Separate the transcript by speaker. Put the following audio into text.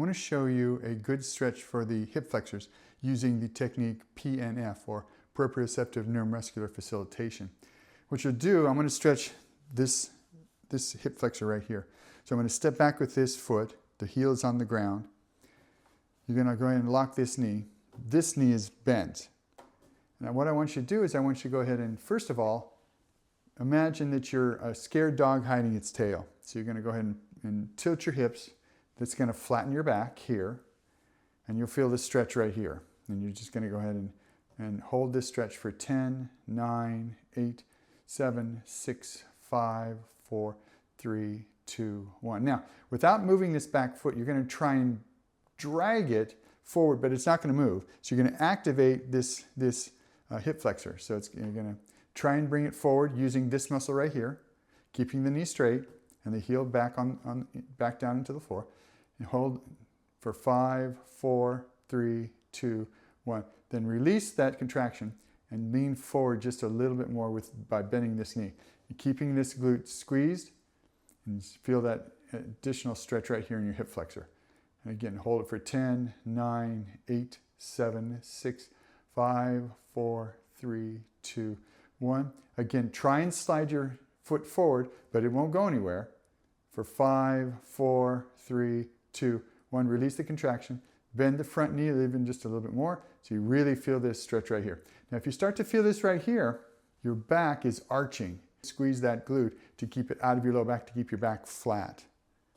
Speaker 1: want to show you a good stretch for the hip flexors using the technique PNF, or Proprioceptive Neuromuscular Facilitation. What you'll do, I'm going to stretch this hip flexor right here. So I'm going to step back with this foot, the heel is on the ground. You're going to go ahead and lock this knee. This knee is bent. Now what I want you to do is I want you to go ahead and, first of all, imagine that you're a scared dog hiding its tail. So you're going to go ahead and tilt your hips. That's going to flatten your back here, and you'll feel this stretch right here. And you're just going to go ahead and hold this stretch for 10, 9, 8, 7, 6, 5, 4, 3, 2, 1. Now, without moving this back foot, you're going to try and drag it forward, but it's not going to move. So you're going to activate this hip flexor. So you're going to try and bring it forward using this muscle right here, keeping the knee straight and the heel back down into the floor. And hold for 5, 4, 3, 2, 1. Then release that contraction and lean forward just a little bit more by bending this knee. And keeping this glute squeezed, and feel that additional stretch right here in your hip flexor. And again, hold it for 10, 9, 8, 7, 6, 5, 4, 3, 2, 1. Again, try and slide your foot forward, but it won't go anywhere. For 5, 4, 3, 2, 1. Release the contraction. Bend the front knee even just a little bit more so you really feel this stretch right here. Now if you start to feel this right here, your back is arching. Squeeze that glute to keep it out of your low back, to keep your back flat.